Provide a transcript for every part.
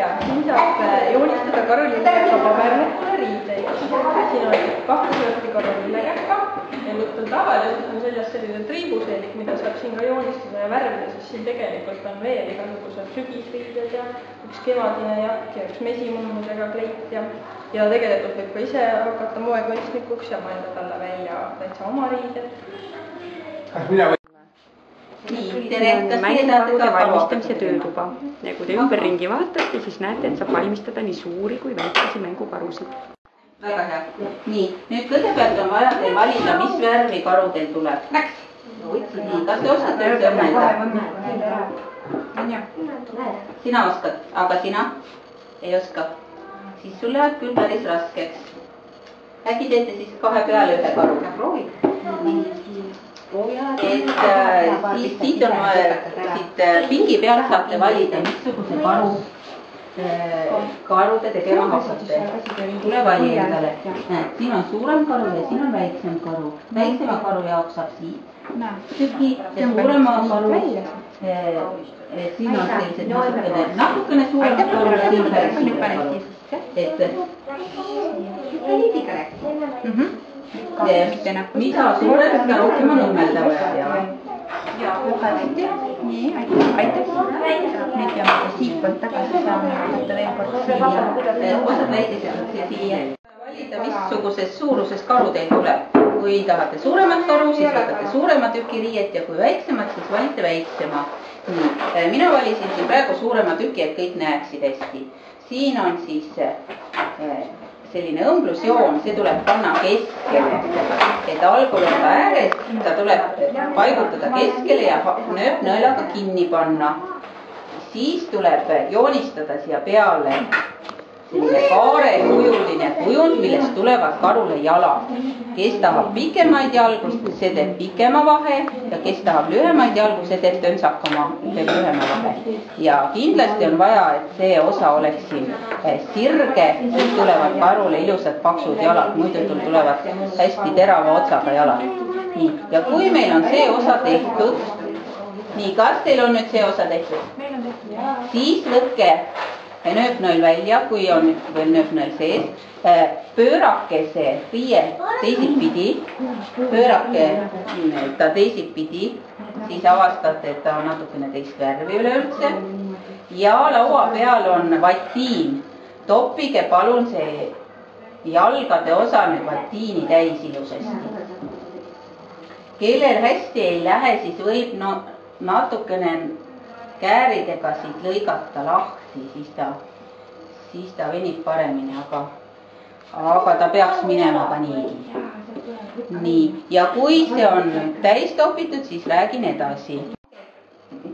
ja siin saab joonistada karulillekäka paberlehtule riideid. Siin on 2 sorti karulillekäka ja nüüd on tavaliselt on seljas selline triibuseelik, mida saab siin ka joonistada ja värvida, sest siin tegelikult on veel igasugused sügisriided ja üks kevadine jakk ja üks mesimunnusega kleit ja tegelikult võib ka ise hakata moekunstnikuks ja mõelda talle välja täitsa oma riided. Mängukarude valmistamise töötuba ja kui te ümberringi vaatate, siis näete, et saab valmistada nii suuri kui väikesi mängukarusid. Väga hea. Nii, nüüd kõigepealt on vaja teil valida, mis värvi karu teil tuleb. Läks! Nii, kas te oskate üldse õmmelda? Sina oskad, aga sina ei oska. Siis sul läheb küll päris raskeks. Äkki teete siis 2 peale 1 karu? Siis siit pingi pealt saate valida, missuguse karu te tegema hakkate. Tule vali endale. Siin on suurem karu ja siin on väiksem karu. Väiksema karu jaoks saab siit tüki ja suurema karu. Siin on sellised natukene suurem karu ja siin päris suurem karu. Mida suurem, seda rohkem on õmmelda vaja. Nii, aitäh. Nüüd peame siit poolt tagasi saama, võtta veel kord siia. Osad väikesed siia. Valida, missuguses suuruses karu teil tuleb. Kui tahate suuremat karu, siis võtate suurema tüki riiet ja kui väiksemat, siis valite väiksema. Mina valisin siin praegu suurema tüki, et kõik näeksid hästi. Siin on siis selline õmblusjoon, see tuleb panna keskele, et algul on ta ääres, ta tuleb paigutada keskele ja nööpnõelaga kinni panna. Siis tuleb joonistada siia peale selline kaarekujuline kujund, millest tulevad karule jalad. Kes tahab pikemaid jalgu, see teeb pikema vahe ja kes tahab lühemaid jalgu, see teeb töntsakama, teeb lühema vahe. Ja kindlasti on vaja, et see osa oleks siin sirge, siis tulevad karule ilusad paksud jalad, muidu tulevad hästi terava otsaga jalad. Nii, ja kui meil on see osa tehtud, nii, kas teil on nüüd see osa tehtud? Siis võtke nööpnõel välja, kui on veel nööpnõel sees, pöörake see riie teisipidi, pöörake ta teisipidi, siis avastate, et ta on natukene teist värvi üleüldse ja laua peal on vatiin. Toppige palun see jalgade osa nüüd vatiini täis ilusasti. Kellel hästi ei lähe, siis võib natukene kääridega siit lõigata lahti, siis ta venib paremini, aga ta peaks minema ka niigi. Nii, ja kui see on nüüd täis topitud, siis räägin edasi.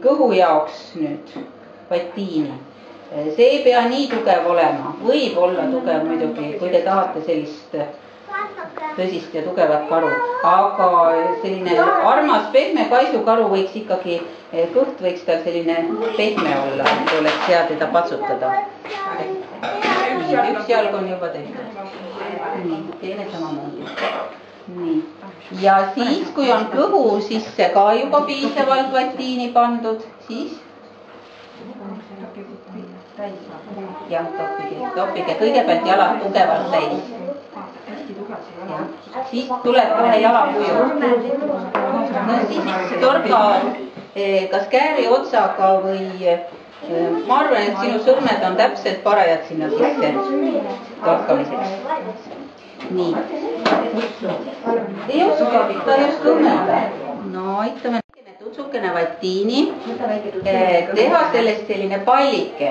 Kõhu jaoks nüüd vatiini. See ei pea nii tugev olema, võib olla tugev muidugi, kui te tahate sellist tõsist ja tugevat karu, aga selline armas pehme kaisukaru võiks ikkagi, kõht võiks tal selline pehme olla, et oleks hea teda patsutada. Üks jalg on juba tehtud. Nii, teine samamoodi. Ja siis, kui on kõhu sisse ka juba piisavalt vatiini pandud, siis jah, toppige kõigepealt jalad tugevalt täis. Siis tuleb kohe jalakuju. No siis torka kas kääri otsaga või ma arvan, et sinu sõrmed on täpselt parajad sinna sisse torkamiseks. Nii. Ei oska just õmmelda. No aitame tutsukene vatiini, teha sellest selline pallike.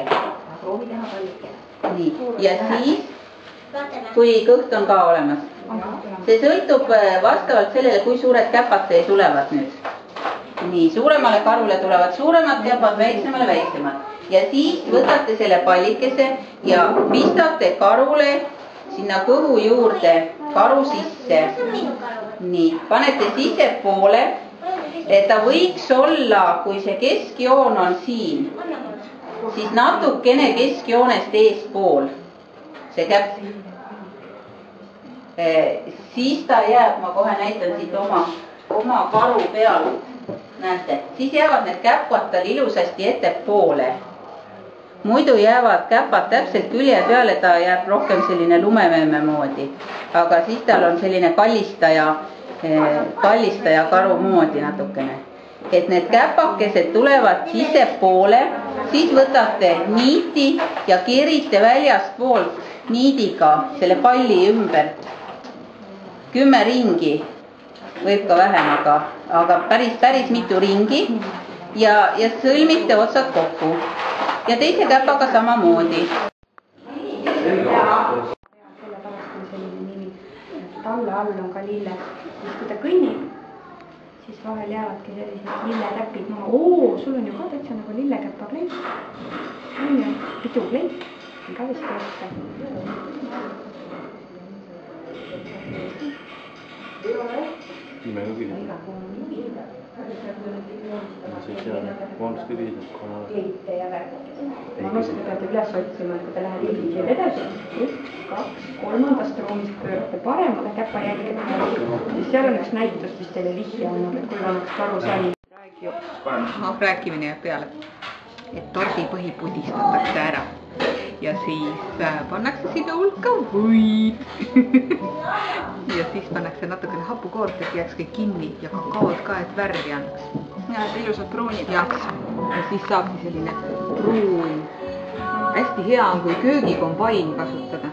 Nii. Ja siis kui kõht on ka olemas. See sõltub vastavalt sellele, kui suured käpad teil tulevad nüüd. Nii, suuremale karule tulevad suuremad käpad, väiksemale väiksemad. Ja siis võtate selle pallikese ja pistate karule sinna kõhu juurde karu sisse. Nii, panete sisse poole, et ta võiks olla, kui see keskjoon on siin, siis natukene keskjoonest eespool. See käpp. Siis ta jääb, ma kohe näitan siit oma karu peal, näete, siis jäävad need käpad tal ilusasti ettepoole. muidu jäävad käpad täpselt külje peale, ta jääb rohkem selline lumememme moodi. Aga siis tal on selline kallistaja karu moodi natukene. Et need käpakesed tulevad sissepoole, siis võtate niiti ja kerite väljastpoolt niidiga selle palli ümber 10 ringi, võib ka vähem, aga päris mitu ringi ja sõlmite otsad kokku. Ja teise käpaga samamoodi. Sellepärast on selline nimi. Talle all on ka lille. Siis kui ta kõnnib, siis vahel jäävadki sellised lilletäpid maha. Sul on ju ka täitsa nagu lillekäpa kleit. On ju, pidu kleit. On ka vist kleit. Nime ka küll. See ei tea, koondus ka küsida. Kleite ja värkis. Ma seda peate üles otsima, et kui te lähed esimesel edasi. 1, 2, 3. ruumist pöörate paremale käpa jälgida. Siis seal on üks näitus, mis teile vihje annab, et kui vanaks karu sai. Rääkimine jääb peale. Et tordi põhi pudistatakse ära. Ja siis pannakse sinna hulka võid. Ja siis pannakse natukene hapukoort, et jääks kõik kinni ja kakaod ka, et värvi annaks. Ja, et ilusad pruunid. Ja siis saabki selline pruun. Hästi hea on, kui köögikombain kasutada.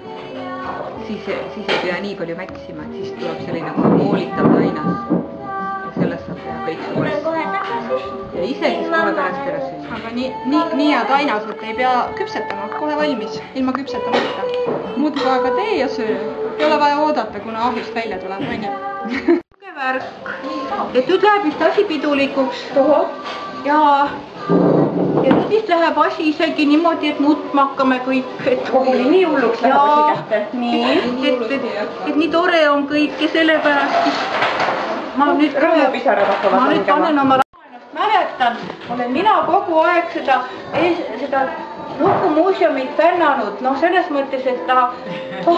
Siis ei pea nii palju mäksima, et siis tuleb selline koolitav tainas. Ja sellest saab teha kõik suures. Ja ise siis kohe pärast ära süüa. Aga nii hea tainas, et ei pea küpsetama, kohe valmis, ilma küpsetamata. Muudku aga tee ja söö. Ei ole vaja oodata, kuna ahjust välja tuleb, on ju. Värk. Et nüüd läheb vist asi pidulikuks. Ja nüüd vist läheb asi isegi niimoodi, et nutma hakkame kõik. Oli nii hulluks läheb asi kätte. Nii, et nii tore on kõik ja sellepärast ma nüüd rõõmupisarad hakkavad nüüd panen oma mäletan, olen mina kogu aeg seda Nukumuuseumit fännanud, selles mõttes, et kui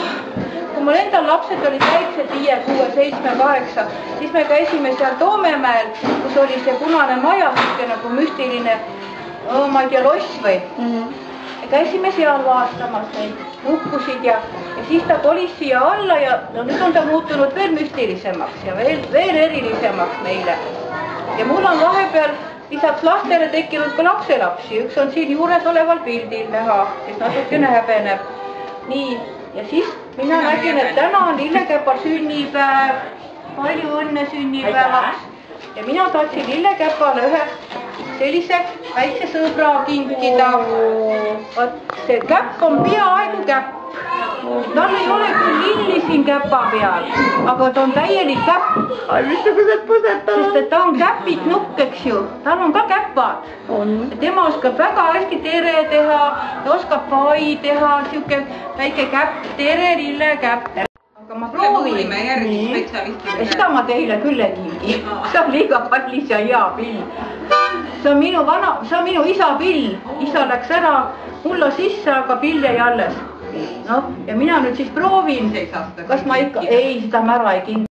mul endal lapsed olid väiksed 5, 6, 7, 8, siis me käisime seal Toomemäel, kus oli see punane maja, nagu müstiline, ma ei tea, loss või. Käisime seal vaatamas neid nukkusid ja siis ta kolis siia alla ja nüüd on ta muutunud veel müstilisemaks ja veel erilisemaks meile. Ja mul on vahepeal lisaks lastele tekkinud ka lapselapsi, üks on siin juures oleval pildil näha, kes natukene häbeneb. Nii, ja siis mina nägin, et täna on Lillekäpal sünnipäev, palju õnne sünnipäevaks. Ja mina tahtsin Lillekäpale ühe sellise väikse sõbra kinkida. See käpp on peaaegu käpp. Tal ei ole küll lilli siin käpa peal, aga ta on täielik käpp. Missugused pusetavad? Sest et ta on käpiknukk, eks ju. Tal on ka käpad. Tema oskab väga hästi tere teha, ta oskab pai teha, siuke väike käpp, tere Lillekäpp. Aga ma proovin. Ja seda ma teile küll ei kingi. See on liiga kallis ja hea pill. See on minu isa pill. Isa läks ära mulla sisse, aga pill jäi alles. Ja mina nüüd siis proovin, kas ma ikka, ei, seda mära ei kingi.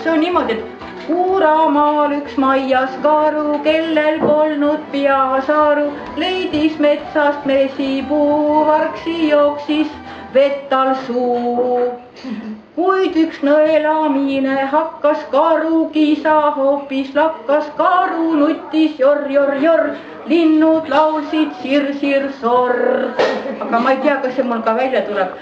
See on niimoodi, et Kuuramaal üks maias karu, kellel polnud peasaaru, leidis metsast mesipuu, vargsi jooksis vett all suu. Kuid üks nõelamine hakkas karu kisa, hoopis lakkas karu, nuttis jor, linnud laulsid sir, sorr. Aga ma ei tea, kas see mul ka välja tuleb.